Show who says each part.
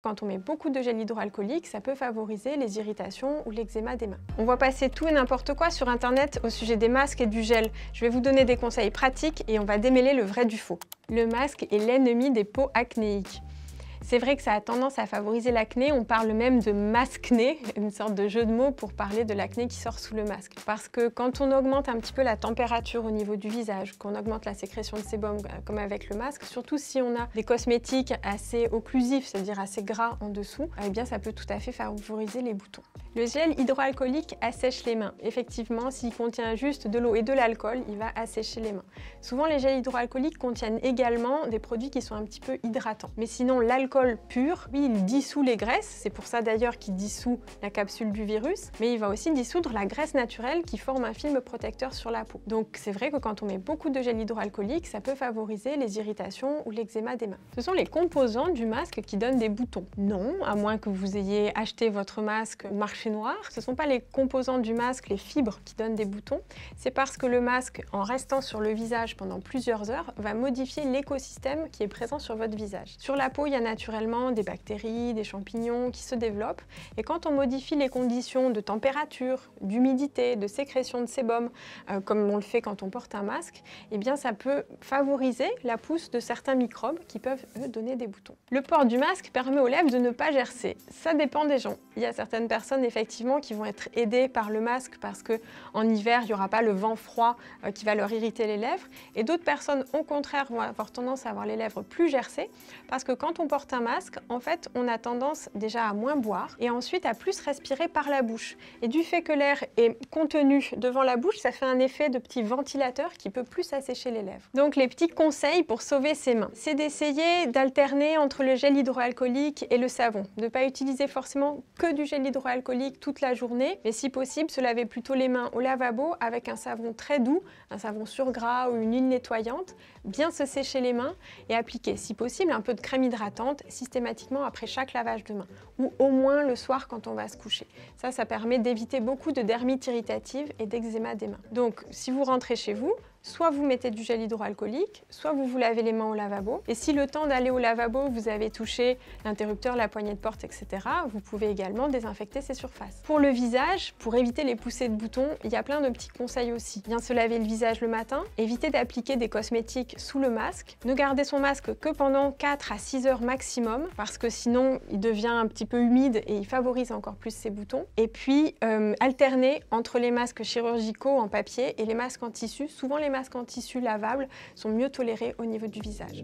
Speaker 1: Quand on met beaucoup de gel hydroalcoolique, ça peut favoriser les irritations ou l'eczéma des mains. On voit passer tout et n'importe quoi sur internet au sujet des masques et du gel. Je vais vous donner des conseils pratiques et on va démêler le vrai du faux. Le masque est l'ennemi des peaux acnéiques. C'est vrai que ça a tendance à favoriser l'acné, on parle même de masque-nez, une sorte de jeu de mots pour parler de l'acné qui sort sous le masque. Parce que quand on augmente un petit peu la température au niveau du visage, qu'on augmente la sécrétion de sébum comme avec le masque, surtout si on a des cosmétiques assez occlusifs, c'est-à-dire assez gras en dessous, eh bien ça peut tout à fait favoriser les boutons. Le gel hydroalcoolique assèche les mains. Effectivement, s'il contient juste de l'eau et de l'alcool, il va assécher les mains. Souvent, les gels hydroalcooliques contiennent également des produits qui sont un petit peu hydratants. Mais sinon, l'alcool pur, oui, il dissout les graisses. C'est pour ça d'ailleurs qu'il dissout la capsule du virus. Mais il va aussi dissoudre la graisse naturelle qui forme un film protecteur sur la peau. Donc c'est vrai que quand on met beaucoup de gel hydroalcoolique, ça peut favoriser les irritations ou l'eczéma des mains. Ce sont les composants du masque qui donnent des boutons. Non, à moins que vous ayez acheté votre masque au marché noir, ce ne sont pas les composants du masque, les fibres qui donnent des boutons, c'est parce que le masque, en restant sur le visage pendant plusieurs heures, va modifier l'écosystème qui est présent sur votre visage. Sur la peau, il y a naturellement des bactéries, des champignons qui se développent, et quand on modifie les conditions de température, d'humidité, de sécrétion de sébum, comme on le fait quand on porte un masque, eh bien ça peut favoriser la pousse de certains microbes qui peuvent, eux, donner des boutons. Le port du masque permet aux lèvres de ne pas gercer. Ça dépend des gens. Il y a certaines personnes, effectivement, qui vont être aidées par le masque parce qu'en hiver, il n'y aura pas le vent froid qui va leur irriter les lèvres. Et d'autres personnes, au contraire, vont avoir tendance à avoir les lèvres plus gercées parce que quand on porte un masque, en fait, on a tendance déjà à moins boire et ensuite à plus respirer par la bouche. Et du fait que l'air est contenu devant la bouche, ça fait un effet de petit ventilateur qui peut plus assécher les lèvres. Donc les petits conseils pour sauver ses mains, c'est d'essayer d'alterner entre le gel hydroalcoolique et le savon. De ne pas utiliser forcément que du gel hydroalcoolique toute la journée, mais si possible, se laver plutôt les mains au lavabo avec un savon très doux, un savon sur gras ou une huile nettoyante, bien se sécher les mains et appliquer, si possible, un peu de crème hydratante systématiquement après chaque lavage de mains, ou au moins le soir quand on va se coucher. Ça permet d'éviter beaucoup de dermite irritative et d'eczéma des mains. Donc, si vous rentrez chez vous, soit vous mettez du gel hydroalcoolique, soit vous vous lavez les mains au lavabo. Et si le temps d'aller au lavabo, vous avez touché l'interrupteur, la poignée de porte, etc., vous pouvez également désinfecter ces surfaces. Pour le visage, pour éviter les poussées de boutons, il y a plein de petits conseils aussi. Bien se laver le visage le matin, éviter d'appliquer des cosmétiques sous le masque, ne garder son masque que pendant 4 à 6 heures maximum, parce que sinon il devient un petit peu humide et il favorise encore plus ces boutons. Et puis alterner entre les masques chirurgicaux en papier et les masques en tissu. Souvent les masques en tissu lavables sont mieux tolérés au niveau du visage.